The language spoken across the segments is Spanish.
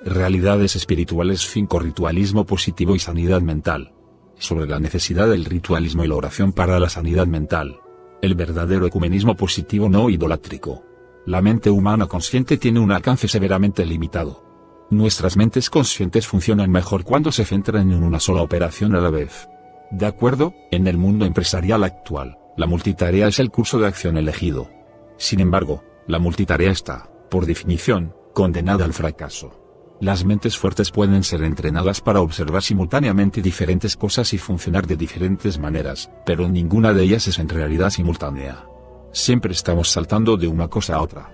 realidades espirituales 5 ritualismo positivo y sanidad mental. Sobre la necesidad del ritualismo y la oración para la sanidad mental. El verdadero ecumenismo positivo no idolátrico. La mente humana consciente tiene un alcance severamente limitado. Nuestras mentes conscientes funcionan mejor cuando se centran en una sola operación a la vez. De acuerdo, en el mundo empresarial actual, la multitarea es el curso de acción elegido. Sin embargo, la multitarea está, por definición, condenada al fracaso. Las mentes fuertes pueden ser entrenadas para observar simultáneamente diferentes cosas y funcionar de diferentes maneras, pero ninguna de ellas es en realidad simultánea. Siempre estamos saltando de una cosa a otra.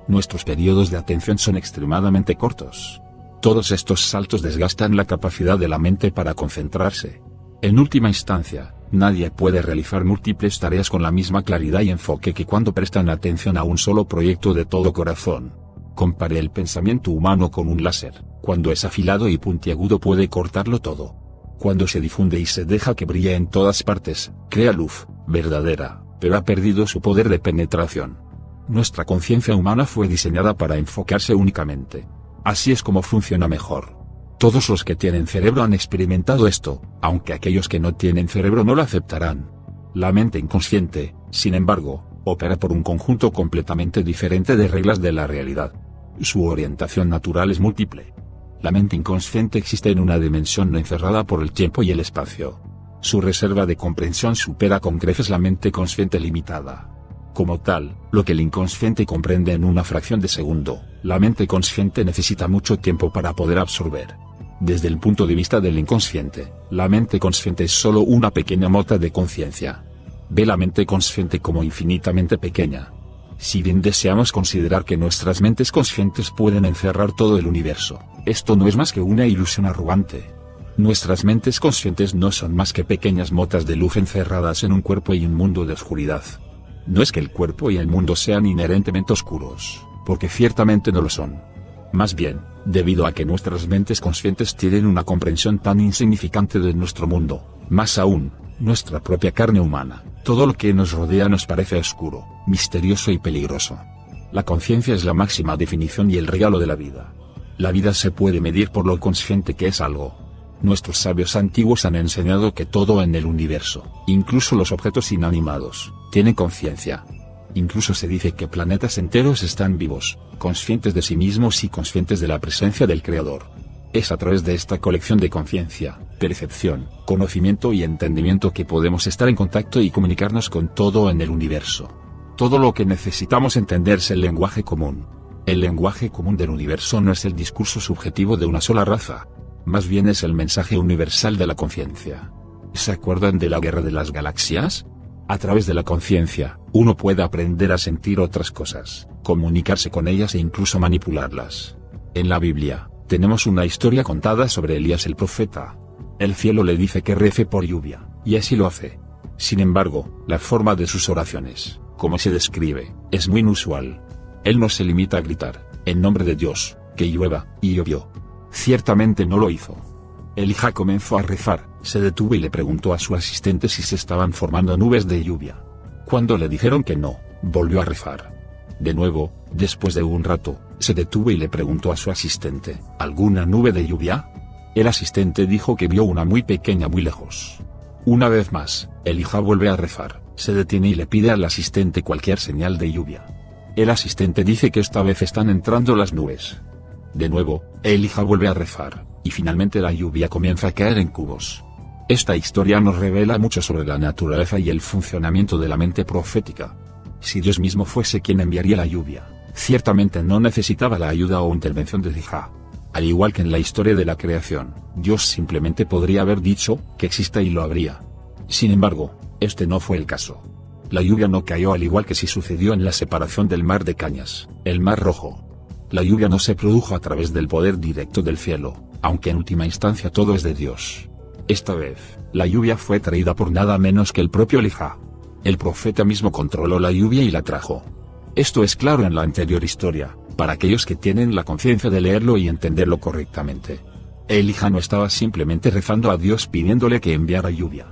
Nuestros periodos de atención son extremadamente cortos. Todos estos saltos desgastan la capacidad de la mente para concentrarse. En última instancia, nadie puede realizar múltiples tareas con la misma claridad y enfoque que cuando prestan atención a un solo proyecto de todo corazón. Compare el pensamiento humano con un láser. Cuando es afilado y puntiagudo puede cortarlo todo. Cuando se difunde y se deja que brille en todas partes, crea luz verdadera, pero ha perdido su poder de penetración. Nuestra conciencia humana fue diseñada para enfocarse únicamente. Así es como funciona mejor. Todos los que tienen cerebro han experimentado esto, aunque aquellos que no tienen cerebro no lo aceptarán. La mente inconsciente, sin embargo, opera por un conjunto completamente diferente de reglas de la realidad. Su orientación natural es múltiple. La mente inconsciente existe en una dimensión no encerrada por el tiempo y el espacio. Su reserva de comprensión supera con creces la mente consciente limitada. Como tal, lo que el inconsciente comprende en una fracción de segundo, la mente consciente necesita mucho tiempo para poder absorber. Desde el punto de vista del inconsciente, la mente consciente es solo una pequeña mota de conciencia. Ve la mente consciente como infinitamente pequeña. Si bien deseamos considerar que nuestras mentes conscientes pueden encerrar todo el universo, esto no es más que una ilusión arrogante. Nuestras mentes conscientes no son más que pequeñas motas de luz encerradas en un cuerpo y un mundo de oscuridad. No es que el cuerpo y el mundo sean inherentemente oscuros, porque ciertamente no lo son. Más bien, debido a que nuestras mentes conscientes tienen una comprensión tan insignificante de nuestro mundo, más aún, nuestra propia carne humana, todo lo que nos rodea nos parece oscuro, misterioso y peligroso. La conciencia es la máxima definición y el regalo de la vida. La vida se puede medir por lo consciente que es algo. Nuestros sabios antiguos han enseñado que todo en el universo, incluso los objetos inanimados, tiene conciencia. Incluso se dice que planetas enteros están vivos, conscientes de sí mismos y conscientes de la presencia del Creador. Es a través de esta colección de conciencia, percepción, conocimiento y entendimiento que podemos estar en contacto y comunicarnos con todo en el universo. Todo lo que necesitamos entender es el lenguaje común. El lenguaje común del universo no es el discurso subjetivo de una sola raza. Más bien es el mensaje universal de la conciencia. ¿Se acuerdan de la guerra de las galaxias? A través de la conciencia, uno puede aprender a sentir otras cosas, comunicarse con ellas e incluso manipularlas. En la Biblia, tenemos una historia contada sobre Elías el profeta. El cielo le dice que rece por lluvia, y así lo hace. Sin embargo, la forma de sus oraciones, como se describe, es muy inusual. Él no se limita a gritar, en nombre de Dios, que llueva, y llovió. Ciertamente no lo hizo. Elías comenzó a rezar, se detuvo y le preguntó a su asistente si se estaban formando nubes de lluvia. Cuando le dijeron que no, volvió a rezar. De nuevo, después de un rato, se detuvo y le preguntó a su asistente, ¿alguna nube de lluvia? El asistente dijo que vio una muy pequeña muy lejos. Una vez más, Elías vuelve a rezar, se detiene y le pide al asistente cualquier señal de lluvia. El asistente dice que esta vez están entrando las nubes. De nuevo, Elías vuelve a rezar, y finalmente la lluvia comienza a caer en cubos. Esta historia nos revela mucho sobre la naturaleza y el funcionamiento de la mente profética. Si Dios mismo fuese quien enviaría la lluvia, ciertamente no necesitaba la ayuda o intervención de Elías. Al igual que en la historia de la creación, Dios simplemente podría haber dicho que exista y lo habría. Sin embargo, este no fue el caso. La lluvia no cayó al igual que si sucedió en la separación del mar de Cañas, el Mar Rojo. La lluvia no se produjo a través del poder directo del cielo, aunque en última instancia todo es de Dios. Esta vez, la lluvia fue traída por nada menos que el propio Elías. El profeta mismo controló la lluvia y la trajo. Esto es claro en la anterior historia, para aquellos que tienen la conciencia de leerlo y entenderlo correctamente. Elías no estaba simplemente rezando a Dios pidiéndole que enviara lluvia.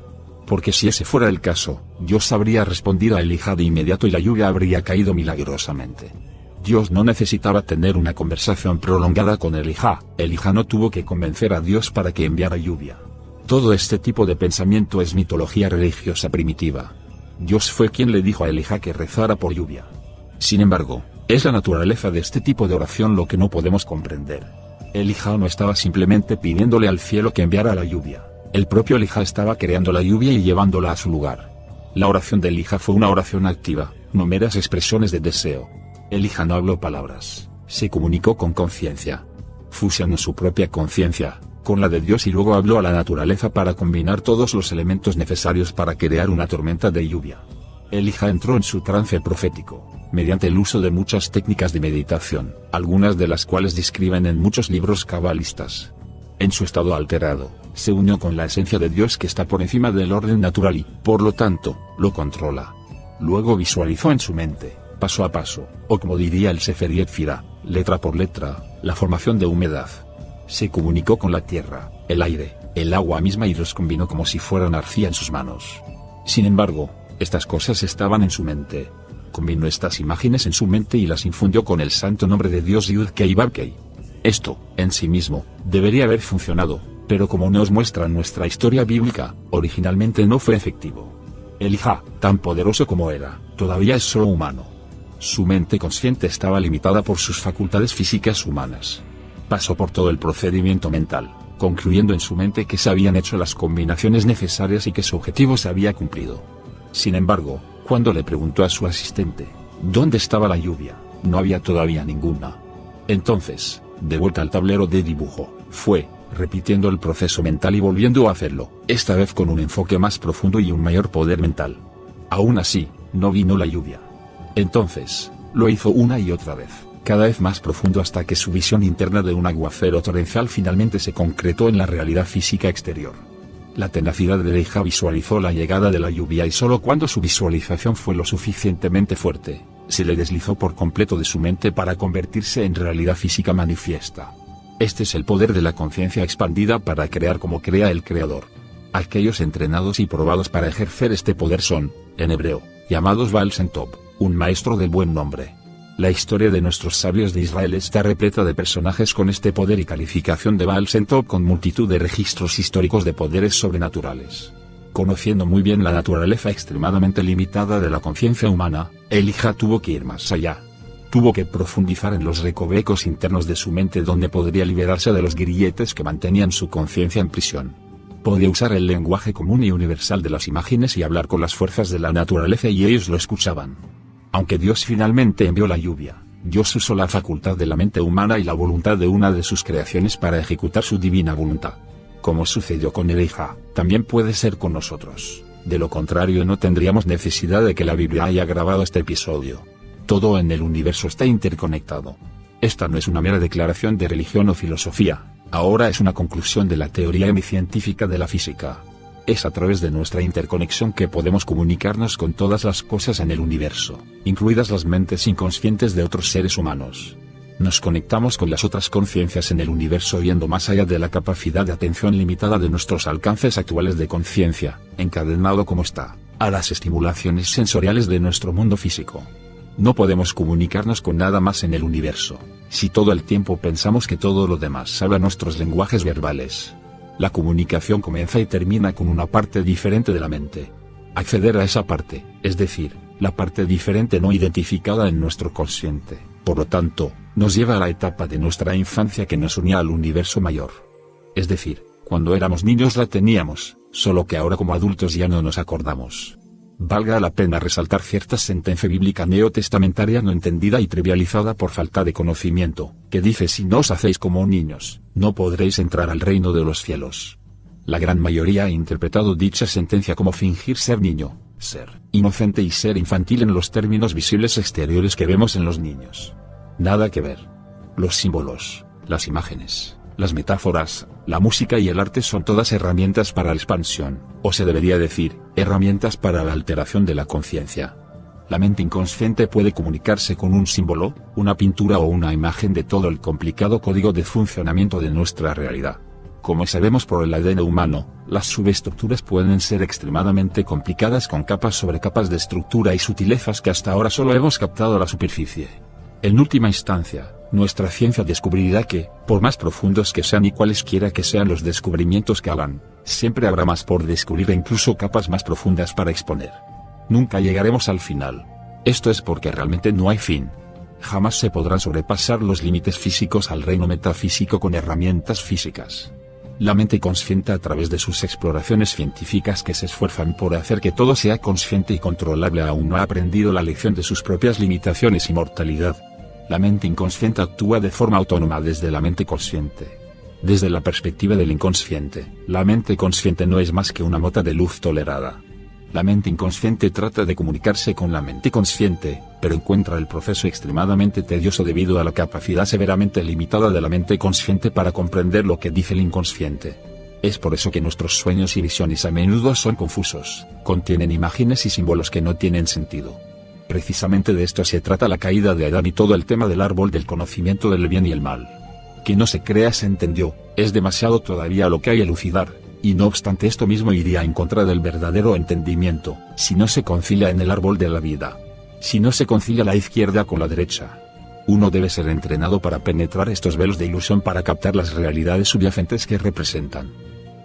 Porque si ese fuera el caso, Dios habría respondido a Elías de inmediato y la lluvia habría caído milagrosamente. Dios no necesitaba tener una conversación prolongada con Elijah no tuvo que convencer a Dios para que enviara lluvia. Todo este tipo de pensamiento es mitología religiosa primitiva. Dios fue quien le dijo a Elijah que rezara por lluvia. Sin embargo, es la naturaleza de este tipo de oración lo que no podemos comprender. Elijah no estaba simplemente pidiéndole al cielo que enviara la lluvia. El propio Elijah estaba creando la lluvia y llevándola a su lugar. La oración de Elijah fue una oración activa, no meras expresiones de deseo. Elijah no habló palabras, se comunicó con conciencia. Fusionó su propia conciencia con la de Dios y luego habló a la naturaleza para combinar todos los elementos necesarios para crear una tormenta de lluvia. Elijah entró en su trance profético, mediante el uso de muchas técnicas de meditación, algunas de las cuales describen en muchos libros cabalistas. En su estado alterado, se unió con la esencia de Dios que está por encima del orden natural y, por lo tanto, lo controla. Luego visualizó en su mente, paso a paso, o como diría el Sefer Yetzirah, letra por letra, la formación de humedad. Se comunicó con la tierra, el aire, el agua misma y los combinó como si fueran arcilla en sus manos. Sin embargo, estas cosas estaban en su mente. Combinó estas imágenes en su mente y las infundió con el santo nombre de Dios Yud-Kei Vav-Kei. Esto, en sí mismo, debería haber funcionado, pero como nos muestra nuestra historia bíblica, originalmente no fue efectivo. Elijah, tan poderoso como era, todavía es solo humano. Su mente consciente estaba limitada por sus facultades físicas humanas. Pasó por todo el procedimiento mental, concluyendo en su mente que se habían hecho las combinaciones necesarias y que su objetivo se había cumplido. Sin embargo, cuando le preguntó a su asistente, ¿dónde estaba la lluvia?, no había todavía ninguna. Entonces, de vuelta al tablero de dibujo, fue, repitiendo el proceso mental y volviendo a hacerlo, esta vez con un enfoque más profundo y un mayor poder mental. Aún así, no vino la lluvia. Entonces, lo hizo una y otra vez, cada vez más profundo hasta que su visión interna de un aguacero torrencial finalmente se concretó en la realidad física exterior. La tenacidad de Elijah visualizó la llegada de la lluvia y solo cuando su visualización fue lo suficientemente fuerte, se le deslizó por completo de su mente para convertirse en realidad física manifiesta. Este es el poder de la conciencia expandida para crear como crea el Creador. Aquellos entrenados y probados para ejercer este poder son, en hebreo, llamados Baal Shem Tov, un maestro del buen nombre. La historia de nuestros sabios de Israel está repleta de personajes con este poder y calificación de Baal Shem Tov con multitud de registros históricos de poderes sobrenaturales. Conociendo muy bien la naturaleza extremadamente limitada de la conciencia humana, Elijah tuvo que ir más allá. Tuvo que profundizar en los recovecos internos de su mente donde podría liberarse de los grilletes que mantenían su conciencia en prisión. Podía usar el lenguaje común y universal de las imágenes y hablar con las fuerzas de la naturaleza y ellos lo escuchaban. Aunque Dios finalmente envió la lluvia, Dios usó la facultad de la mente humana y la voluntad de una de sus creaciones para ejecutar su divina voluntad. Como sucedió con Elijah, también puede ser con nosotros. De lo contrario no tendríamos necesidad de que la Biblia haya grabado este episodio. Todo en el universo está interconectado. Esta no es una mera declaración de religión o filosofía, ahora es una conclusión de la teoría científica de la física. Es a través de nuestra interconexión que podemos comunicarnos con todas las cosas en el universo, incluidas las mentes inconscientes de otros seres humanos. Nos conectamos con las otras conciencias en el universo yendo más allá de la capacidad de atención limitada de nuestros alcances actuales de conciencia, encadenado como está, a las estimulaciones sensoriales de nuestro mundo físico. No podemos comunicarnos con nada más en el universo, si todo el tiempo pensamos que todo lo demás habla nuestros lenguajes verbales. La comunicación comienza y termina con una parte diferente de la mente. Acceder a esa parte, es decir, la parte diferente no identificada en nuestro consciente, por lo tanto, nos lleva a la etapa de nuestra infancia que nos unía al universo mayor. Es decir, cuando éramos niños la teníamos, solo que ahora como adultos ya no nos acordamos. Valga la pena resaltar cierta sentencia bíblica neotestamentaria no entendida y trivializada por falta de conocimiento, que dice: si no os hacéis como niños, no podréis entrar al reino de los cielos. La gran mayoría ha interpretado dicha sentencia como fingir ser niño, ser inocente y ser infantil en los términos visibles exteriores que vemos en los niños. Nada que ver. Los símbolos, las imágenes, las metáforas, la música y el arte son todas herramientas para la expansión, o se debería decir, herramientas para la alteración de la conciencia. La mente inconsciente puede comunicarse con un símbolo, una pintura o una imagen de todo el complicado código de funcionamiento de nuestra realidad. Como sabemos por el ADN humano, las subestructuras pueden ser extremadamente complicadas con capas sobre capas de estructura y sutilezas que hasta ahora solo hemos captado a la superficie. En última instancia, nuestra ciencia descubrirá que, por más profundos que sean y cualesquiera que sean los descubrimientos que hagan, siempre habrá más por descubrir e incluso capas más profundas para exponer. Nunca llegaremos al final. Esto es porque realmente no hay fin. Jamás se podrán sobrepasar los límites físicos al reino metafísico con herramientas físicas. La mente consciente, a través de sus exploraciones científicas que se esfuerzan por hacer que todo sea consciente y controlable, aún no ha aprendido la lección de sus propias limitaciones y mortalidad. La mente inconsciente actúa de forma autónoma desde la mente consciente. Desde la perspectiva del inconsciente, la mente consciente no es más que una mota de luz tolerada. La mente inconsciente trata de comunicarse con la mente consciente, pero encuentra el proceso extremadamente tedioso debido a la capacidad severamente limitada de la mente consciente para comprender lo que dice el inconsciente. Es por eso que nuestros sueños y visiones a menudo son confusos, contienen imágenes y símbolos que no tienen sentido. Precisamente de esto se trata la caída de Adán y todo el tema del árbol del conocimiento del bien y el mal. Que no se crea se entendió, es demasiado todavía lo que hay a elucidar. Y no obstante, esto mismo iría en contra del verdadero entendimiento, si no se concilia en el árbol de la vida. Si no se concilia la izquierda con la derecha. Uno debe ser entrenado para penetrar estos velos de ilusión para captar las realidades subyacentes que representan.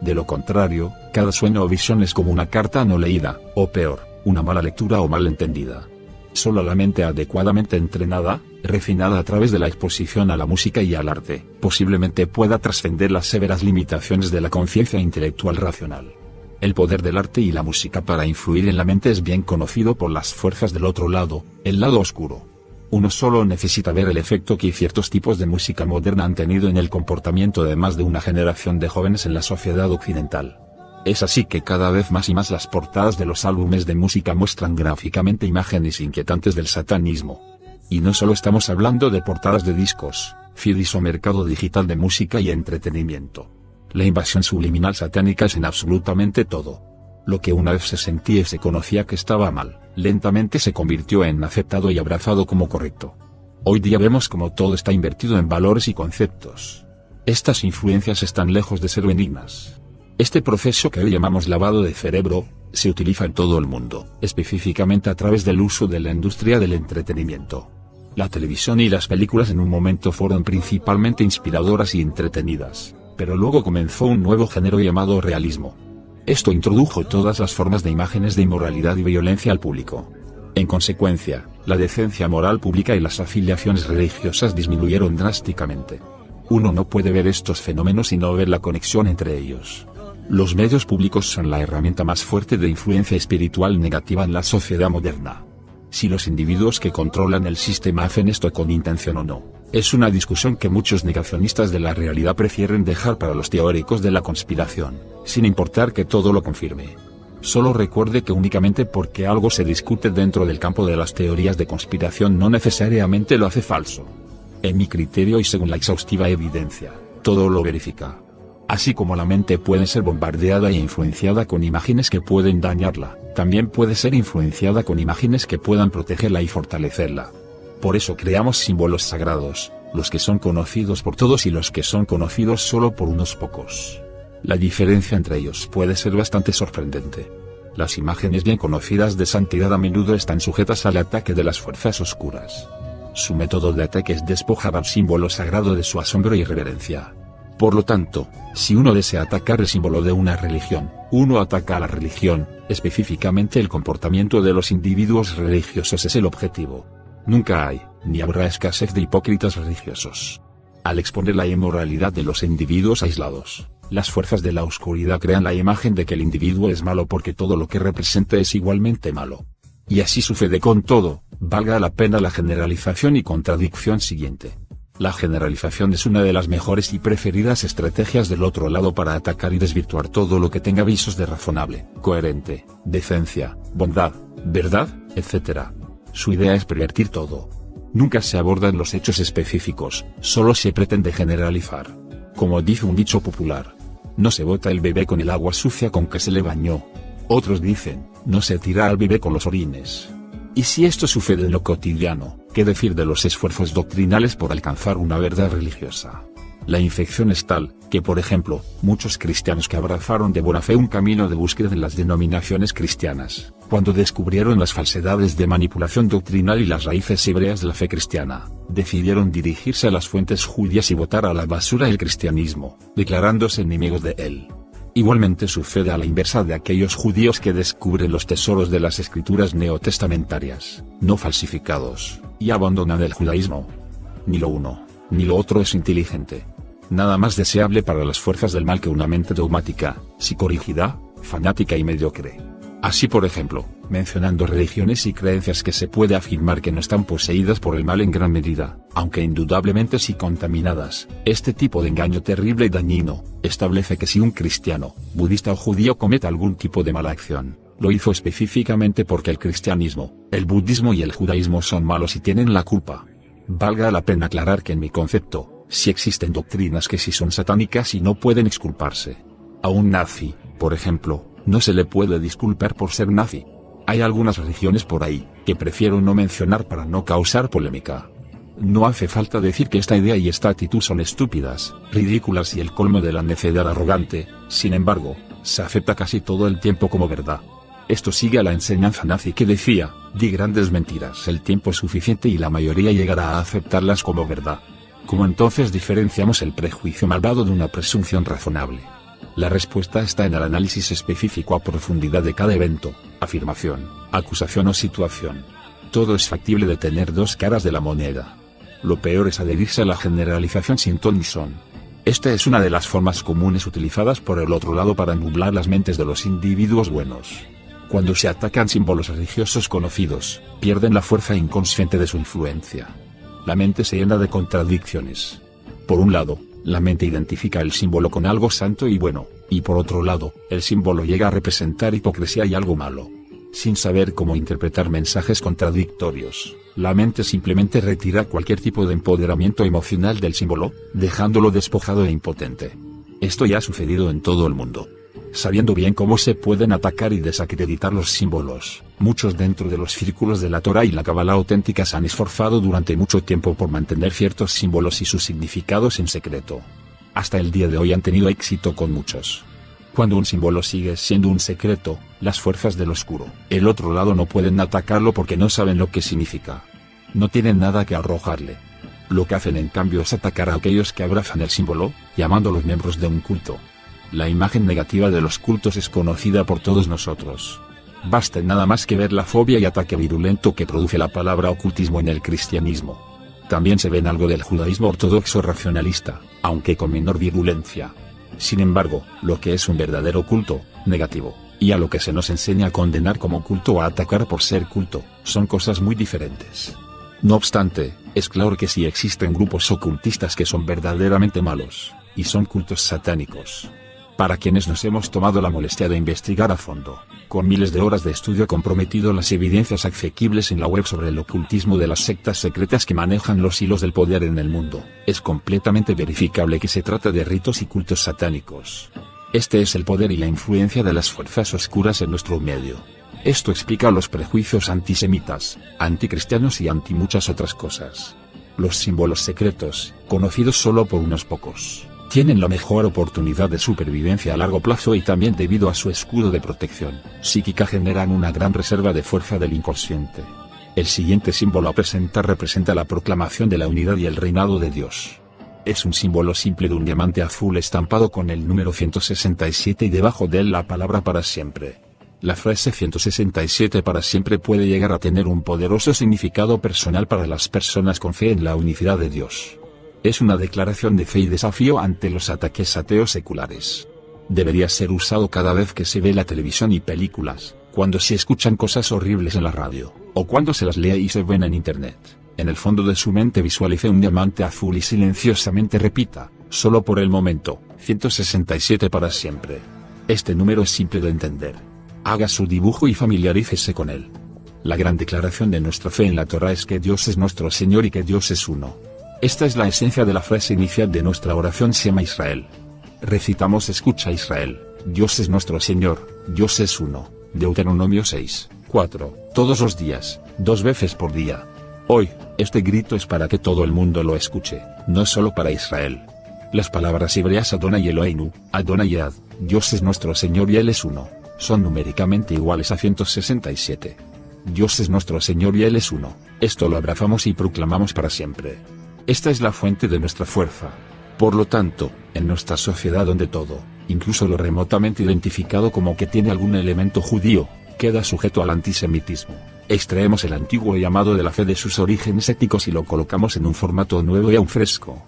De lo contrario, cada sueño o visión es como una carta no leída, o peor, una mala lectura o mal entendida. Solo la mente adecuadamente entrenada, refinada a través de la exposición a la música y al arte, posiblemente pueda trascender las severas limitaciones de la conciencia intelectual racional. El poder del arte y la música para influir en la mente es bien conocido por las fuerzas del otro lado, el lado oscuro. Uno solo necesita ver el efecto que ciertos tipos de música moderna han tenido en el comportamiento de más de una generación de jóvenes en la sociedad occidental. Es así que cada vez más y más las portadas de los álbumes de música muestran gráficamente imágenes inquietantes del satanismo. Y no solo estamos hablando de portadas de discos, CDs o mercado digital de música y entretenimiento. La invasión subliminal satánica es en absolutamente todo. Lo que una vez se sentía y se conocía que estaba mal, lentamente se convirtió en aceptado y abrazado como correcto. Hoy día vemos como todo está invertido en valores y conceptos. Estas influencias están lejos de ser benignas. Este proceso que hoy llamamos lavado de cerebro, se utiliza en todo el mundo, específicamente a través del uso de la industria del entretenimiento. La televisión y las películas en un momento fueron principalmente inspiradoras y entretenidas, pero luego comenzó un nuevo género llamado realismo. Esto introdujo todas las formas de imágenes de inmoralidad y violencia al público. En consecuencia, la decencia moral pública y las afiliaciones religiosas disminuyeron drásticamente. Uno no puede ver estos fenómenos y no ver la conexión entre ellos. Los medios públicos son la herramienta más fuerte de influencia espiritual negativa en la sociedad moderna. Si los individuos que controlan el sistema hacen esto con intención o no, es una discusión que muchos negacionistas de la realidad prefieren dejar para los teóricos de la conspiración, sin importar que todo lo confirme. Solo recuerde que únicamente porque algo se discute dentro del campo de las teorías de conspiración no necesariamente lo hace falso. En mi criterio y según la exhaustiva evidencia, todo lo verifica. Así como la mente puede ser bombardeada e influenciada con imágenes que pueden dañarla, también puede ser influenciada con imágenes que puedan protegerla y fortalecerla. Por eso creamos símbolos sagrados, los que son conocidos por todos y los que son conocidos solo por unos pocos. La diferencia entre ellos puede ser bastante sorprendente. Las imágenes bien conocidas de santidad a menudo están sujetas al ataque de las fuerzas oscuras. Su método de ataque es despojar al símbolo sagrado de su asombro y reverencia. Por lo tanto, si uno desea atacar el símbolo de una religión, uno ataca a la religión, específicamente el comportamiento de los individuos religiosos es el objetivo. Nunca hay, ni habrá escasez de hipócritas religiosos. Al exponer la inmoralidad de los individuos aislados, las fuerzas de la oscuridad crean la imagen de que el individuo es malo porque todo lo que representa es igualmente malo. Y así sucede con todo, valga la pena la generalización y contradicción siguiente. La generalización es una de las mejores y preferidas estrategias del otro lado para atacar y desvirtuar todo lo que tenga visos de razonable, coherente, decencia, bondad, verdad, etc. Su idea es pervertir todo. Nunca se abordan los hechos específicos, solo se pretende generalizar. Como dice un dicho popular, no se bota el bebé con el agua sucia con que se le bañó. Otros dicen, no se tira al bebé con los orines. Y si esto sucede en lo cotidiano, ¿qué decir de los esfuerzos doctrinales por alcanzar una verdad religiosa? La infección es tal, que por ejemplo, muchos cristianos que abrazaron de buena fe un camino de búsqueda en las denominaciones cristianas, cuando descubrieron las falsedades de manipulación doctrinal y las raíces hebreas de la fe cristiana, decidieron dirigirse a las fuentes judías y botar a la basura el cristianismo, declarándose enemigos de él. Igualmente sucede a la inversa de aquellos judíos que descubren los tesoros de las escrituras neotestamentarias, no falsificados, y abandonan el judaísmo. Ni lo uno, ni lo otro es inteligente. Nada más deseable para las fuerzas del mal que una mente dogmática, psicorrígida, fanática y mediocre. Así por ejemplo, mencionando religiones y creencias que se puede afirmar que no están poseídas por el mal en gran medida, aunque indudablemente sí contaminadas, este tipo de engaño terrible y dañino, establece que si un cristiano, budista o judío comete algún tipo de mala acción, lo hizo específicamente porque el cristianismo, el budismo y el judaísmo son malos y tienen la culpa. Valga la pena aclarar que en mi concepto, sí existen doctrinas que sí son satánicas y no pueden exculparse. A un nazi, por ejemplo, no se le puede disculpar por ser nazi. Hay algunas religiones por ahí, que prefiero no mencionar para no causar polémica. No hace falta decir que esta idea y esta actitud son estúpidas, ridículas y el colmo de la necedad arrogante, sin embargo, se acepta casi todo el tiempo como verdad. Esto sigue a la enseñanza nazi que decía, di grandes mentiras el tiempo es suficiente y la mayoría llegará a aceptarlas como verdad. ¿Cómo entonces diferenciamos el prejuicio malvado de una presunción razonable? La respuesta está en el análisis específico a profundidad de cada evento, afirmación, acusación o situación. Todo es factible de tener dos caras de la moneda. Lo peor es adherirse a la generalización sin ton ni son. Esta es una de las formas comunes utilizadas por el otro lado para nublar las mentes de los individuos buenos. Cuando se atacan símbolos religiosos conocidos, pierden la fuerza inconsciente de su influencia. La mente se llena de contradicciones. Por un lado, la mente identifica el símbolo con algo santo y bueno, y por otro lado, el símbolo llega a representar hipocresía y algo malo. Sin saber cómo interpretar mensajes contradictorios, la mente simplemente retira cualquier tipo de empoderamiento emocional del símbolo, dejándolo despojado e impotente. Esto ya ha sucedido en todo el mundo. Sabiendo bien cómo se pueden atacar y desacreditar los símbolos, muchos dentro de los círculos de la Torá y la Kabbalah auténtica se han esforzado durante mucho tiempo por mantener ciertos símbolos y sus significados en secreto. Hasta el día de hoy han tenido éxito con muchos. Cuando un símbolo sigue siendo un secreto, las fuerzas del oscuro, el otro lado, no pueden atacarlo porque no saben lo que significa. No tienen nada que arrojarle. Lo que hacen en cambio es atacar a aquellos que abrazan el símbolo, llamándolos miembros de un culto. La imagen negativa de los cultos es conocida por todos nosotros. Basta nada más que ver la fobia y ataque virulento que produce la palabra ocultismo en el cristianismo. También se ve en algo del judaísmo ortodoxo racionalista, aunque con menor virulencia. Sin embargo, lo que es un verdadero culto, negativo, y a lo que se nos enseña a condenar como culto o a atacar por ser culto, son cosas muy diferentes. No obstante, es claro que sí existen grupos ocultistas que son verdaderamente malos, y son cultos satánicos. Para quienes nos hemos tomado la molestia de investigar a fondo, con miles de horas de estudio comprometido las evidencias asequibles en la web sobre el ocultismo de las sectas secretas que manejan los hilos del poder en el mundo, es completamente verificable que se trata de ritos y cultos satánicos. Este es el poder y la influencia de las fuerzas oscuras en nuestro medio. Esto explica los prejuicios antisemitas, anticristianos y anti muchas otras cosas. Los símbolos secretos, conocidos solo por unos pocos, tienen la mejor oportunidad de supervivencia a largo plazo y también debido a su escudo de protección psíquica generan una gran reserva de fuerza del inconsciente. El siguiente símbolo a presentar representa la proclamación de la unidad y el reinado de Dios. Es un símbolo simple de un diamante azul estampado con el número 167 y debajo de él la palabra para siempre. La frase 167 para siempre puede llegar a tener un poderoso significado personal para las personas con fe en la unicidad de Dios. Es una declaración de fe y desafío ante los ataques ateos seculares. Debería ser usado cada vez que se ve la televisión y películas, cuando se escuchan cosas horribles en la radio, o cuando se las lee y se ven en internet. En el fondo de su mente visualice un diamante azul y silenciosamente repita, solo por el momento, 167 para siempre. Este número es simple de entender. Haga su dibujo y familiarícese con él. La gran declaración de nuestra fe en la Torá es que Dios es nuestro Señor y que Dios es uno. Esta es la esencia de la frase inicial de nuestra oración Shema Israel. Recitamos: escucha Israel, Dios es nuestro Señor, Dios es uno. Deuteronomio 6, 4, todos los días, 2 veces por día. Hoy, este grito es para que todo el mundo lo escuche, no solo para Israel. Las palabras hebreas Adonai Eloheinu, Adonai Ed, Dios es nuestro Señor y Él es uno, son numéricamente iguales a 167. Dios es nuestro Señor y Él es uno, esto lo abrazamos y proclamamos para siempre. Esta es la fuente de nuestra fuerza. Por lo tanto, en nuestra sociedad donde todo, incluso lo remotamente identificado como que tiene algún elemento judío, queda sujeto al antisemitismo, extraemos el antiguo llamado de la fe de sus orígenes étnicos y lo colocamos en un formato nuevo y aún fresco.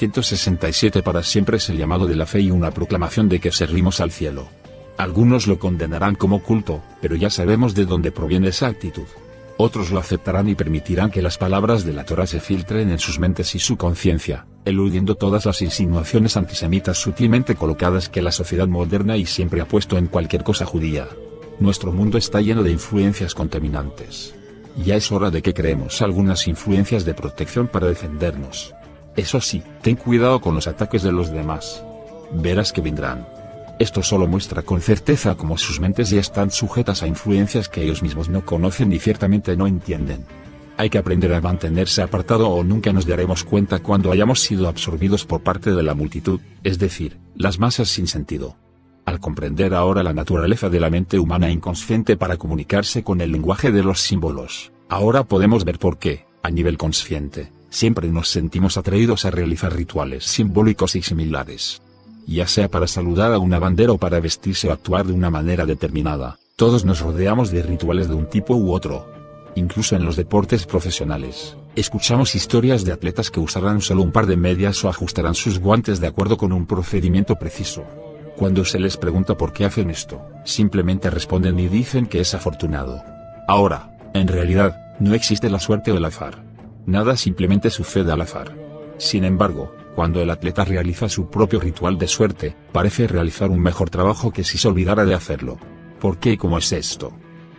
167 para siempre es el llamado de la fe y una proclamación de que servimos al cielo. Algunos lo condenarán como culto, pero ya sabemos de dónde proviene esa actitud. Otros lo aceptarán y permitirán que las palabras de la Torá se filtren en sus mentes y su conciencia, eludiendo todas las insinuaciones antisemitas sutilmente colocadas que la sociedad moderna y siempre ha puesto en cualquier cosa judía. Nuestro mundo está lleno de influencias contaminantes. Ya es hora de que creemos algunas influencias de protección para defendernos. Eso sí, ten cuidado con los ataques de los demás. Verás que vendrán. Esto solo muestra con certeza cómo sus mentes ya están sujetas a influencias que ellos mismos no conocen y ciertamente no entienden. Hay que aprender a mantenerse apartado o nunca nos daremos cuenta cuando hayamos sido absorbidos por parte de la multitud, es decir, las masas sin sentido. Al comprender ahora la naturaleza de la mente humana inconsciente para comunicarse con el lenguaje de los símbolos, ahora podemos ver por qué, a nivel consciente, siempre nos sentimos atraídos a realizar rituales simbólicos y similares. Ya sea para saludar a una bandera o para vestirse o actuar de una manera determinada, todos nos rodeamos de rituales de un tipo u otro. Incluso en los deportes profesionales, escuchamos historias de atletas que usarán solo un par de medias o ajustarán sus guantes de acuerdo con un procedimiento preciso. Cuando se les pregunta por qué hacen esto, simplemente responden y dicen que es afortunado. Ahora, en realidad, no existe la suerte o el azar. Nada simplemente sucede al azar. Sin embargo, cuando el atleta realiza su propio ritual de suerte, parece realizar un mejor trabajo que si se olvidara de hacerlo. ¿Por qué y cómo es esto?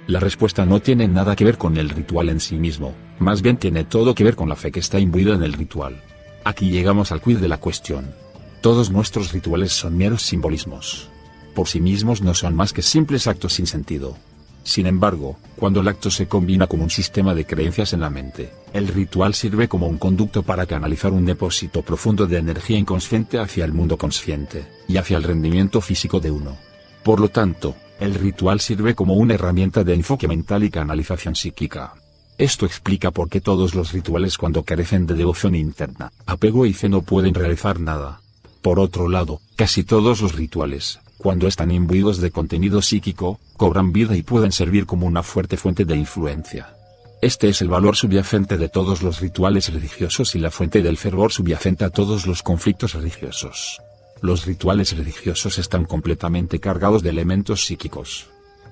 La respuesta no tiene nada que ver con el ritual en sí mismo, más bien tiene todo que ver con la fe que está imbuida en el ritual. Aquí llegamos al quid de la cuestión. Todos nuestros rituales son meros simbolismos. Por sí mismos no son más que simples actos sin sentido. Sin embargo, cuando el acto se combina con un sistema de creencias en la mente, el ritual sirve como un conducto para canalizar un depósito profundo de energía inconsciente hacia el mundo consciente, y hacia el rendimiento físico de uno. Por lo tanto, el ritual sirve como una herramienta de enfoque mental y canalización psíquica. Esto explica por qué todos los rituales cuando carecen de devoción interna, apego y fe no pueden realizar nada. Por otro lado, casi todos los rituales, cuando están imbuidos de contenido psíquico, cobran vida y pueden servir como una fuerte fuente de influencia. Este es el valor subyacente de todos los rituales religiosos y la fuente del fervor subyacente a todos los conflictos religiosos. Los rituales religiosos están completamente cargados de elementos psíquicos.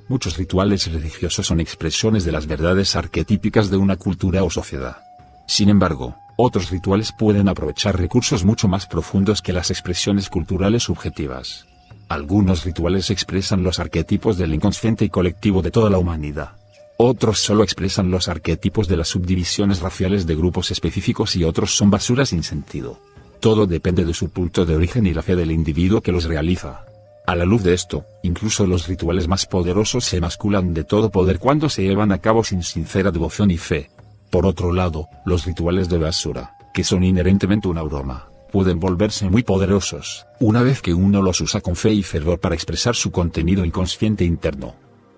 Muchos rituales religiosos son expresiones de las verdades arquetípicas de una cultura o sociedad. Sin embargo, otros rituales pueden aprovechar recursos mucho más profundos que las expresiones culturales subjetivas. Algunos rituales expresan los arquetipos del inconsciente y colectivo de toda la humanidad. Otros solo expresan los arquetipos de las subdivisiones raciales de grupos específicos y otros son basura sin sentido. Todo depende de su punto de origen y la fe del individuo que los realiza. A la luz de esto, incluso los rituales más poderosos se emasculan de todo poder cuando se llevan a cabo sin sincera devoción y fe. Por otro lado, los rituales de basura, que son inherentemente una broma, pueden volverse muy poderosos, una vez que uno los usa con fe y fervor para expresar su contenido inconsciente interno.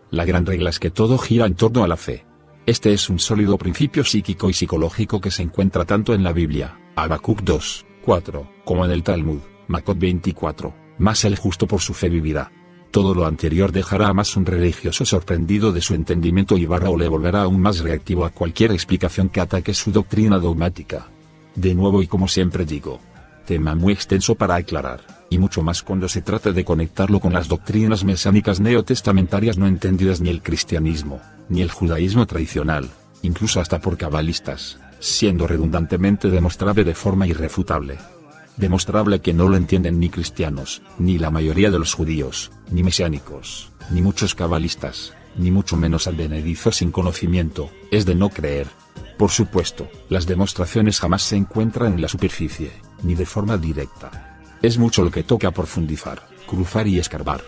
La gran regla es que todo gira en torno a la fe. Este es un sólido principio psíquico y psicológico que se encuentra tanto en la Biblia, Habacuc 2:4, como en el Talmud, Makot 24, mas el justo por su fe vivirá. Todo lo anterior dejará a más un religioso sorprendido de su entendimiento y o le volverá aún más reactivo a cualquier explicación que ataque su doctrina dogmática. De nuevo y como siempre digo, tema muy extenso para aclarar, y mucho más cuando se trata de conectarlo con las doctrinas mesiánicas neotestamentarias no entendidas ni el cristianismo, ni el judaísmo tradicional, incluso hasta por cabalistas, siendo redundantemente demostrable de forma irrefutable. Demostrable que no lo entienden ni cristianos, ni la mayoría de los judíos, ni mesiánicos, ni muchos cabalistas, ni mucho menos advenedizos sin conocimiento, es de no creer. Por supuesto, las demostraciones jamás se encuentran en la superficie, ni de forma directa. Es mucho lo que toca profundizar, cruzar y escarbar.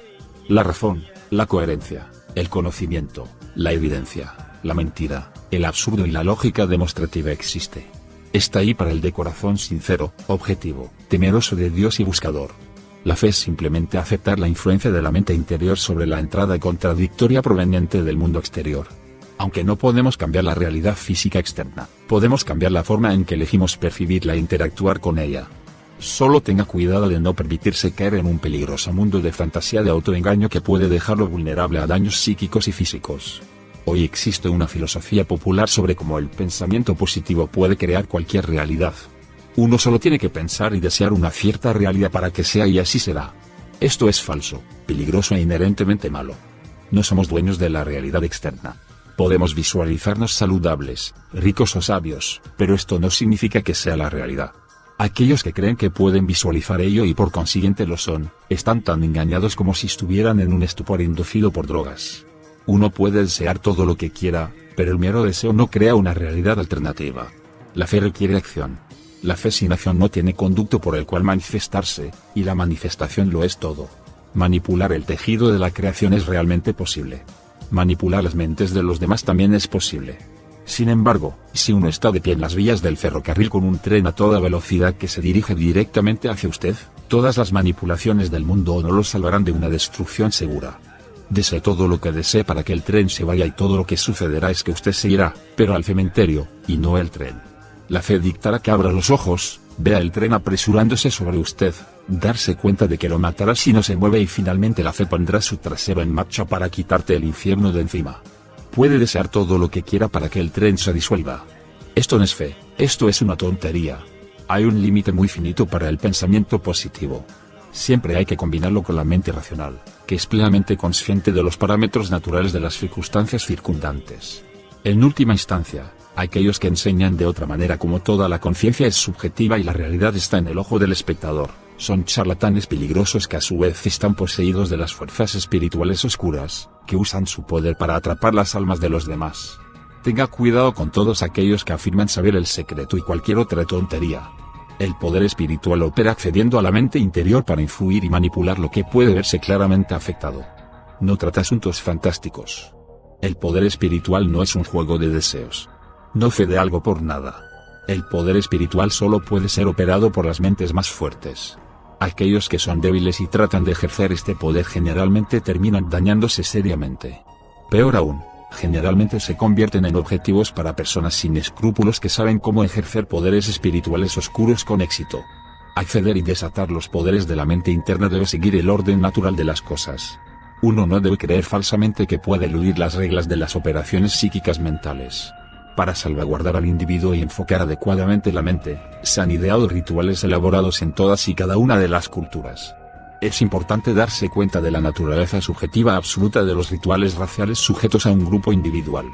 La razón, la coherencia, el conocimiento, la evidencia, la mentira, el absurdo y la lógica demostrativa existe. Está ahí para el de corazón sincero, objetivo, temeroso de Dios y buscador. La fe es simplemente aceptar la influencia de la mente interior sobre la entrada contradictoria proveniente del mundo exterior. Aunque no podemos cambiar la realidad física externa, podemos cambiar la forma en que elegimos percibirla e interactuar con ella. Solo tenga cuidado de no permitirse caer en un peligroso mundo de fantasía de autoengaño que puede dejarlo vulnerable a daños psíquicos y físicos. Hoy existe una filosofía popular sobre cómo el pensamiento positivo puede crear cualquier realidad. Uno solo tiene que pensar y desear una cierta realidad para que sea y así será. Esto es falso, peligroso e inherentemente malo. No somos dueños de la realidad externa. Podemos visualizarnos saludables, ricos o sabios, pero esto no significa que sea la realidad. Aquellos que creen que pueden visualizar ello y por consiguiente lo son, están tan engañados como si estuvieran en un estupor inducido por drogas. Uno puede desear todo lo que quiera, pero el mero deseo no crea una realidad alternativa. La fe requiere acción. La fe sin acción no tiene conducto por el cual manifestarse, y la manifestación lo es todo. Manipular el tejido de la creación es realmente posible. Manipular las mentes de los demás también es posible. Sin embargo, si uno está de pie en las vías del ferrocarril con un tren a toda velocidad que se dirige directamente hacia usted, todas las manipulaciones del mundo no lo salvarán de una destrucción segura. Desee todo lo que desee para que el tren se vaya y todo lo que sucederá es que usted se irá, pero al cementerio, y no el tren. La fe dictará que abra los ojos, vea el tren apresurándose sobre usted, darse cuenta de que lo matará si no se mueve y finalmente la fe pondrá su trasero en marcha para quitarte el infierno de encima. Puede desear todo lo que quiera para que el tren se disuelva. Esto no es fe, esto es una tontería. Hay un límite muy finito para el pensamiento positivo. Siempre hay que combinarlo con la mente racional, que es plenamente consciente de los parámetros naturales de las circunstancias circundantes. En última instancia, aquellos que enseñan de otra manera como toda la conciencia es subjetiva y la realidad está en el ojo del espectador, son charlatanes peligrosos que a su vez están poseídos de las fuerzas espirituales oscuras, que usan su poder para atrapar las almas de los demás. Tenga cuidado con todos aquellos que afirman saber el secreto y cualquier otra tontería. El poder espiritual opera accediendo a la mente interior para influir y manipular lo que puede verse claramente afectado. No trata asuntos fantásticos. El poder espiritual no es un juego de deseos. No cede algo por nada. El poder espiritual solo puede ser operado por las mentes más fuertes. Aquellos que son débiles y tratan de ejercer este poder generalmente terminan dañándose seriamente. Peor aún, generalmente se convierten en objetivos para personas sin escrúpulos que saben cómo ejercer poderes espirituales oscuros con éxito. Acceder y desatar los poderes de la mente interna debe seguir el orden natural de las cosas. Uno no debe creer falsamente que puede eludir las reglas de las operaciones psíquicas mentales. Para salvaguardar al individuo y enfocar adecuadamente la mente, se han ideado rituales elaborados en todas y cada una de las culturas. Es importante darse cuenta de la naturaleza subjetiva absoluta de los rituales raciales sujetos a un grupo individual.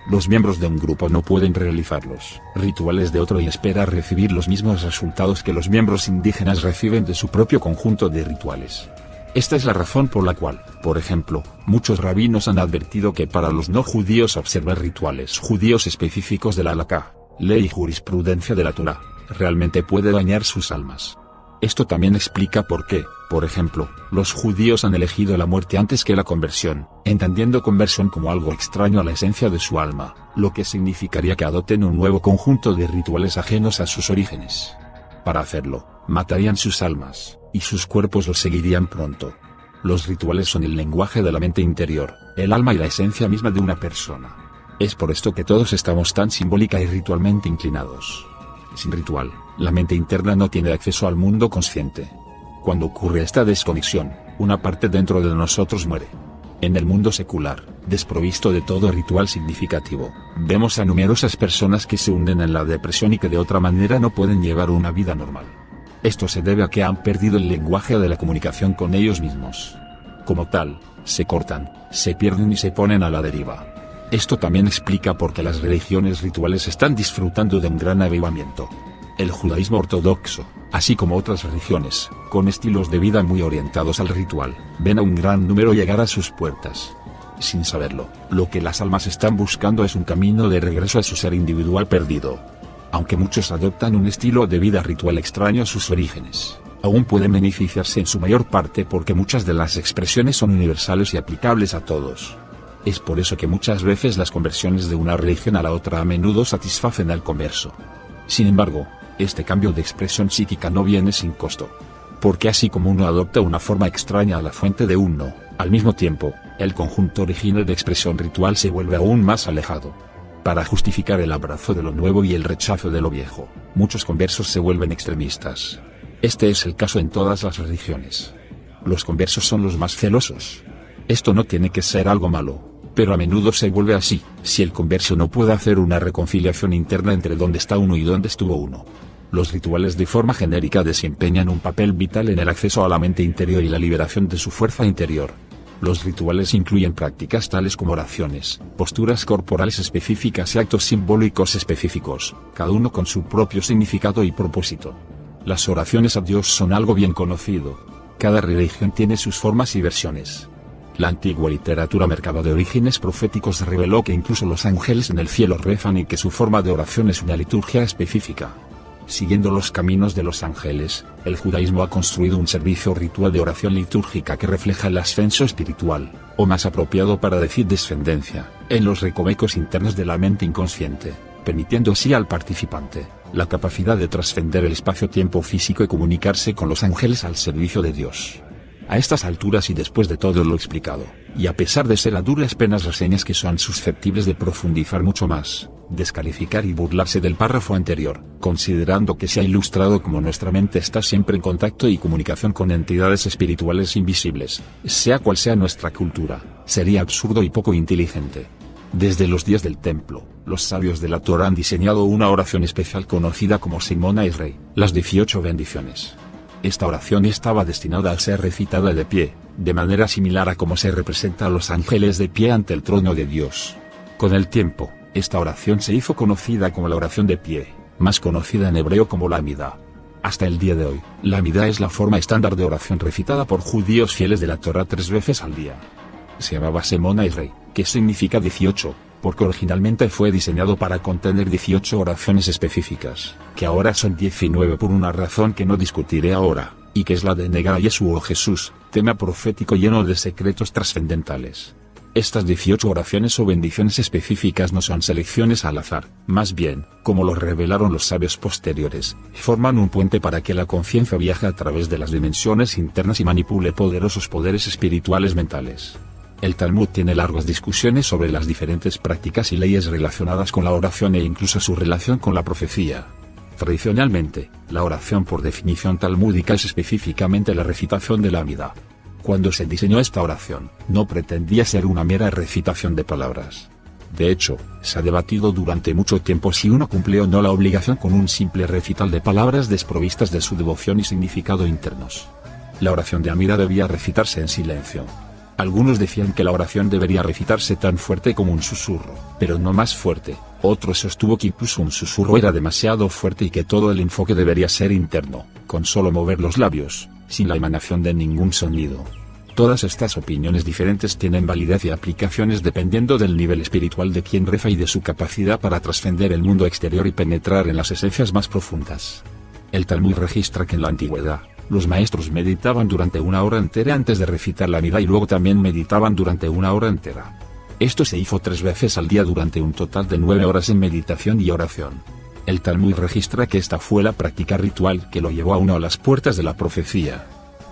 Los miembros de un grupo no pueden realizar los rituales de otro y esperar recibir los mismos resultados que los miembros indígenas reciben de su propio conjunto de rituales. Esta es la razón por la cual, por ejemplo, muchos rabinos han advertido que para los no judíos observar rituales judíos específicos de la halajá, ley y jurisprudencia de la Torá, realmente puede dañar sus almas. Esto también explica por qué, por ejemplo, los judíos han elegido la muerte antes que la conversión, entendiendo conversión como algo extraño a la esencia de su alma, lo que significaría que adopten un nuevo conjunto de rituales ajenos a sus orígenes. Para hacerlo, matarían sus almas, y sus cuerpos los seguirían pronto. Los rituales son el lenguaje de la mente interior, el alma y la esencia misma de una persona. Es por esto que todos estamos tan simbólica y ritualmente inclinados. Sin ritual, la mente interna no tiene acceso al mundo consciente. Cuando ocurre esta desconexión, una parte dentro de nosotros muere. En el mundo secular, desprovisto de todo ritual significativo, vemos a numerosas personas que se hunden en la depresión y que de otra manera no pueden llevar una vida normal. Esto se debe a que han perdido el lenguaje de la comunicación con ellos mismos. Como tal, se cortan, se pierden y se ponen a la deriva. Esto también explica por qué las religiones rituales están disfrutando de un gran avivamiento. El judaísmo ortodoxo, así como otras religiones, con estilos de vida muy orientados al ritual, ven a un gran número llegar a sus puertas. Sin saberlo, lo que las almas están buscando es un camino de regreso a su ser individual perdido. Aunque muchos adoptan un estilo de vida ritual extraño a sus orígenes, aún pueden beneficiarse en su mayor parte porque muchas de las expresiones son universales y aplicables a todos. Es por eso que muchas veces las conversiones de una religión a la otra a menudo satisfacen al converso. Sin embargo, este cambio de expresión psíquica no viene sin costo. Porque así como uno adopta una forma extraña a la fuente de uno, al mismo tiempo, el conjunto original de expresión ritual se vuelve aún más alejado. Para justificar el abrazo de lo nuevo y el rechazo de lo viejo, muchos conversos se vuelven extremistas. Este es el caso en todas las religiones. Los conversos son los más celosos. Esto no tiene que ser algo malo, pero a menudo se vuelve así, si el converso no puede hacer una reconciliación interna entre dónde está uno y dónde estuvo uno. Los rituales de forma genérica desempeñan un papel vital en el acceso a la mente interior y la liberación de su fuerza interior. Los rituales incluyen prácticas tales como oraciones, posturas corporales específicas y actos simbólicos específicos, cada uno con su propio significado y propósito. Las oraciones a Dios son algo bien conocido. Cada religión tiene sus formas y versiones. La antigua literatura mercada de orígenes proféticos reveló que incluso los ángeles en el cielo rezan y que su forma de oración es una liturgia específica. Siguiendo los caminos de los ángeles, el judaísmo ha construido un servicio ritual de oración litúrgica que refleja el ascenso espiritual, o más apropiado para decir descendencia, en los recovecos internos de la mente inconsciente, permitiendo así al participante la capacidad de trascender el espacio-tiempo físico y comunicarse con los ángeles al servicio de Dios. A estas alturas y después de todo lo explicado, y a pesar de ser a duras penas reseñas que son susceptibles de profundizar mucho más, descalificar y burlarse del párrafo anterior, considerando que se ha ilustrado como nuestra mente está siempre en contacto y comunicación con entidades espirituales invisibles, sea cual sea nuestra cultura, sería absurdo y poco inteligente. Desde los días del templo, los sabios de la Torá han diseñado una oración especial conocida como Simona Esrei, las 18 bendiciones. Esta oración estaba destinada a ser recitada de pie, de manera similar a cómo se representa a los ángeles de pie ante el trono de Dios. Con el tiempo, esta oración se hizo conocida como la oración de pie, más conocida en hebreo como la Amidá. Hasta el día de hoy, la Amidá es la forma estándar de oración recitada por judíos fieles de la Torá 3 veces al día. Se llamaba Simona Esrei, que significa 18, porque originalmente fue diseñado para contener 18 oraciones específicas, que ahora son 19 por una razón que no discutiré ahora, y que es la de negar a Yeshua o Jesús, tema profético lleno de secretos trascendentales. Estas 18 oraciones o bendiciones específicas no son selecciones al azar, más bien, como lo revelaron los sabios posteriores, forman un puente para que la conciencia viaje a través de las dimensiones internas y manipule poderosos poderes espirituales mentales. El Talmud tiene largas discusiones sobre las diferentes prácticas y leyes relacionadas con la oración e incluso su relación con la profecía. Tradicionalmente, la oración por definición talmúdica es específicamente la recitación de la Amidá. Cuando se diseñó esta oración, no pretendía ser una mera recitación de palabras. De hecho, se ha debatido durante mucho tiempo si uno cumple o no la obligación con un simple recital de palabras desprovistas de su devoción y significado internos. La oración de Amidá debía recitarse en silencio. Algunos decían que la oración debería recitarse tan fuerte como un susurro, pero no más fuerte. Otros sostuvo que incluso un susurro era demasiado fuerte y que todo el enfoque debería ser interno, con solo mover los labios, sin la emanación de ningún sonido. Todas estas opiniones diferentes tienen validez y aplicaciones dependiendo del nivel espiritual de quien reza y de su capacidad para trascender el mundo exterior y penetrar en las esencias más profundas. El Talmud registra que en la antigüedad, los maestros meditaban durante 1 hora entera antes de recitar la Amidá y luego también meditaban durante 1 hora entera. Esto se hizo 3 veces al día durante un total de 9 horas en meditación y oración. El Talmud registra que esta fue la práctica ritual que lo llevó a uno a las puertas de la profecía.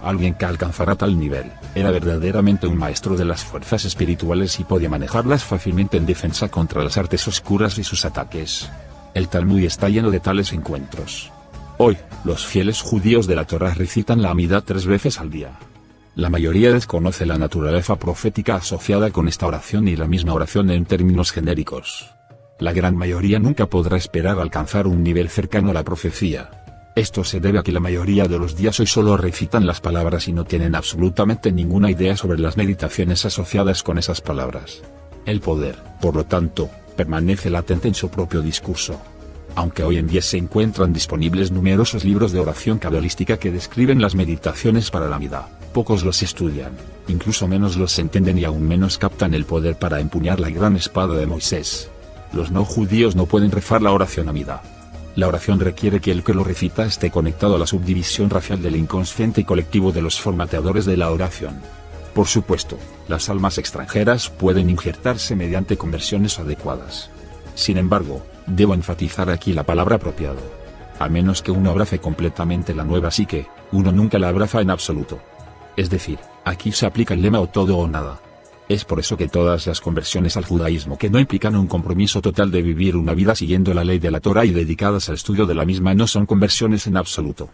Alguien que alcanzara tal nivel, era verdaderamente un maestro de las fuerzas espirituales y podía manejarlas fácilmente en defensa contra las artes oscuras y sus ataques. El Talmud está lleno de tales encuentros. Hoy, los fieles judíos de la Torá recitan la Amidá 3 veces al día. La mayoría desconoce la naturaleza profética asociada con esta oración y la misma oración en términos genéricos. La gran mayoría nunca podrá esperar alcanzar un nivel cercano a la profecía. Esto se debe a que la mayoría de los días hoy solo recitan las palabras y no tienen absolutamente ninguna idea sobre las meditaciones asociadas con esas palabras. El poder, por lo tanto, permanece latente en su propio discurso. Aunque hoy en día se encuentran disponibles numerosos libros de oración cabalística que describen las meditaciones para la Amidá, pocos los estudian, incluso menos los entienden y aún menos captan el poder para empuñar la gran espada de Moisés. Los no judíos no pueden rezar la oración Amidá. La oración requiere que el que lo recita esté conectado a la subdivisión racial del inconsciente y colectivo de los formateadores de la oración. Por supuesto, las almas extranjeras pueden injertarse mediante conversiones adecuadas. Sin embargo, Debo enfatizar aquí la palabra apropiado. A menos que uno abrace completamente la nueva psique, uno nunca la abraza en absoluto. Es decir, aquí se aplica el lema o todo o nada. Es por eso que todas las conversiones al judaísmo que no implican un compromiso total de vivir una vida siguiendo la ley de la Torá y dedicadas al estudio de la misma no son conversiones en absoluto.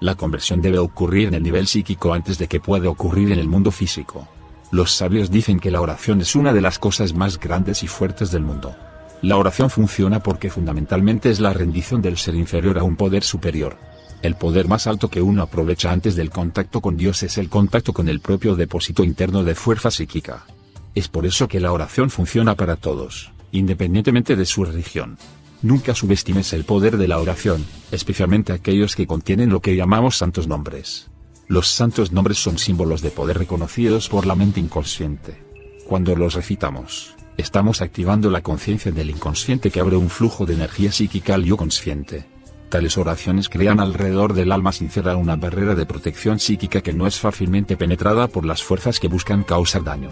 La conversión debe ocurrir en el nivel psíquico antes de que pueda ocurrir en el mundo físico. Los sabios dicen que la oración es una de las cosas más grandes y fuertes del mundo. La oración funciona porque fundamentalmente es la rendición del ser inferior a un poder superior. El poder más alto que uno aprovecha antes del contacto con Dios es el contacto con el propio depósito interno de fuerza psíquica. Es por eso que la oración funciona para todos, independientemente de su religión. Nunca subestimes el poder de la oración, especialmente aquellos que contienen lo que llamamos santos nombres. Los santos nombres son símbolos de poder reconocidos por la mente inconsciente. Cuando los recitamos, estamos activando la conciencia del inconsciente que abre un flujo de energía psíquica al yo consciente. Tales oraciones crean alrededor del alma sincera una barrera de protección psíquica que no es fácilmente penetrada por las fuerzas que buscan causar daño.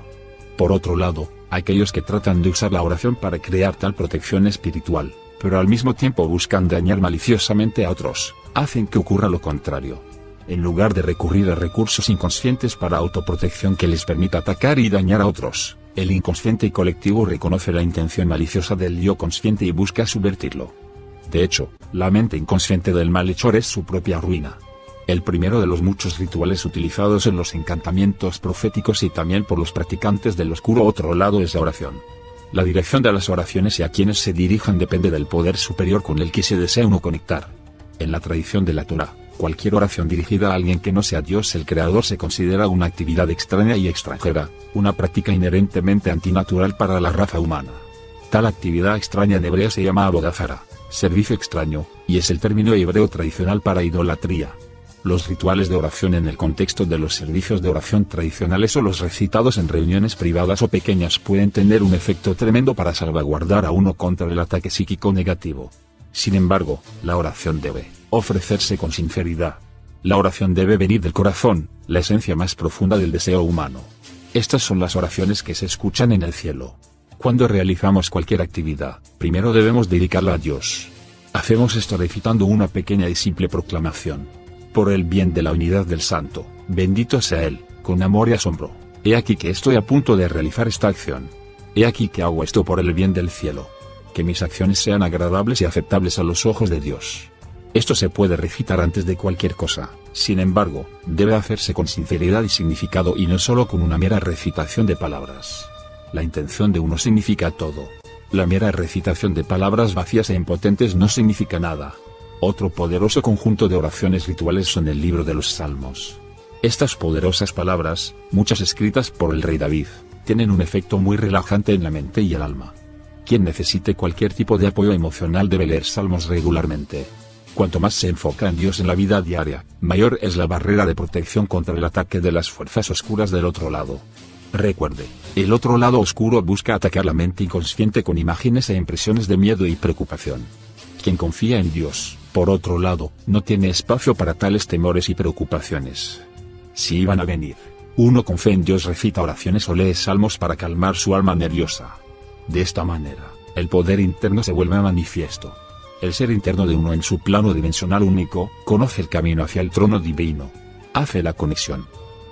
Por otro lado, aquellos que tratan de usar la oración para crear tal protección espiritual, pero al mismo tiempo buscan dañar maliciosamente a otros, hacen que ocurra lo contrario. En lugar de recurrir a recursos inconscientes para autoprotección que les permita atacar y dañar a otros, el inconsciente y colectivo reconoce la intención maliciosa del yo consciente y busca subvertirlo. De hecho, la mente inconsciente del malhechor es su propia ruina. El primero de los muchos rituales utilizados en los encantamientos proféticos y también por los practicantes del oscuro otro lado es la oración. La dirección de las oraciones y a quienes se dirijan depende del poder superior con el que se desea uno conectar. En la tradición de la Torá, cualquier oración dirigida a alguien que no sea Dios el Creador se considera una actividad extraña y extranjera, una práctica inherentemente antinatural para la raza humana. Tal actividad extraña en hebreo se llama avodah zará, servicio extraño, y es el término hebreo tradicional para idolatría. Los rituales de oración en el contexto de los servicios de oración tradicionales o los recitados en reuniones privadas o pequeñas pueden tener un efecto tremendo para salvaguardar a uno contra el ataque psíquico negativo. Sin embargo, la oración debe ofrecerse con sinceridad. La oración debe venir del corazón, la esencia más profunda del deseo humano. Estas son las oraciones que se escuchan en el cielo. Cuando realizamos cualquier actividad, primero debemos dedicarla a Dios. Hacemos esto recitando una pequeña y simple proclamación. Por el bien de la unidad del Santo, bendito sea Él, con amor y asombro. He aquí que estoy a punto de realizar esta acción. He aquí que hago esto por el bien del cielo. Que mis acciones sean agradables y aceptables a los ojos de Dios. Esto se puede recitar antes de cualquier cosa, sin embargo, debe hacerse con sinceridad y significado y no solo con una mera recitación de palabras. La intención de uno significa todo. La mera recitación de palabras vacías e impotentes no significa nada. Otro poderoso conjunto de oraciones rituales son el libro de los Salmos. Estas poderosas palabras, muchas escritas por el rey David, tienen un efecto muy relajante en la mente y el alma. Quien necesite cualquier tipo de apoyo emocional debe leer salmos regularmente. Cuanto más se enfoca en Dios en la vida diaria, mayor es la barrera de protección contra el ataque de las fuerzas oscuras del otro lado. Recuerde, el otro lado oscuro busca atacar la mente inconsciente con imágenes e impresiones de miedo y preocupación. Quien confía en Dios, por otro lado, no tiene espacio para tales temores y preocupaciones. Si iban a venir, uno con fe en Dios recita oraciones o lee salmos para calmar su alma nerviosa. De esta manera, el poder interno se vuelve manifiesto. El ser interno de uno en su plano dimensional único, conoce el camino hacia el trono divino. Hace la conexión.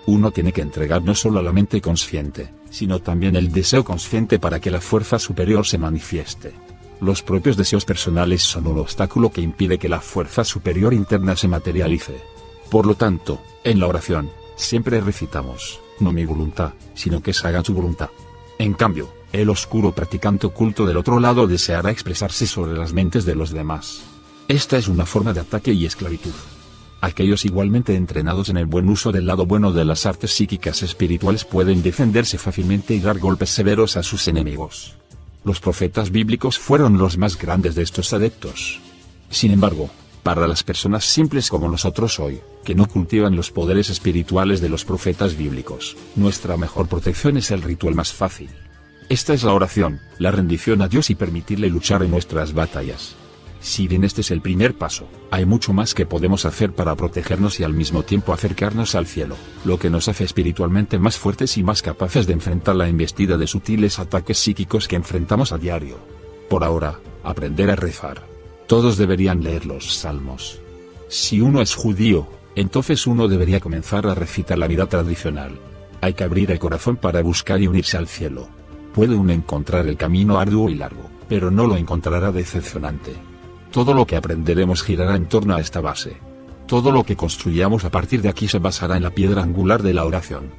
Uno tiene que entregar no solo a la mente consciente, sino también el deseo consciente para que la fuerza superior se manifieste. Los propios deseos personales son un obstáculo que impide que la fuerza superior interna se materialice. Por lo tanto, en la oración, siempre recitamos, no mi voluntad, sino que se haga tu voluntad. En cambio, el oscuro practicante oculto del otro lado deseará expresarse sobre las mentes de los demás. Esta es una forma de ataque y esclavitud. Aquellos igualmente entrenados en el buen uso del lado bueno de las artes psíquicas espirituales pueden defenderse fácilmente y dar golpes severos a sus enemigos. Los profetas bíblicos fueron los más grandes de estos adeptos. Sin embargo, para las personas simples como nosotros hoy, que no cultivan los poderes espirituales de los profetas bíblicos, nuestra mejor protección es el ritual más fácil. Esta es la oración, la rendición a Dios y permitirle luchar en nuestras batallas. Si bien este es el primer paso, hay mucho más que podemos hacer para protegernos y al mismo tiempo acercarnos al cielo, lo que nos hace espiritualmente más fuertes y más capaces de enfrentar la embestida de sutiles ataques psíquicos que enfrentamos a diario. Por ahora, Aprender a rezar. Todos deberían leer los salmos. Si uno es judío, entonces uno debería comenzar a recitar la vida tradicional. Hay que abrir el corazón para buscar y unirse al cielo. Puede uno encontrar el camino arduo y largo, pero no lo encontrará decepcionante. Todo lo que aprenderemos girará en torno a esta base. Todo lo que construyamos a partir de aquí se basará en la piedra angular de la oración.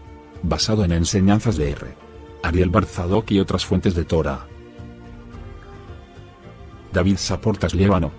Basado en enseñanzas de R. Ariel Bar Zadok y otras fuentes de Torah. David Saportas, Líbano.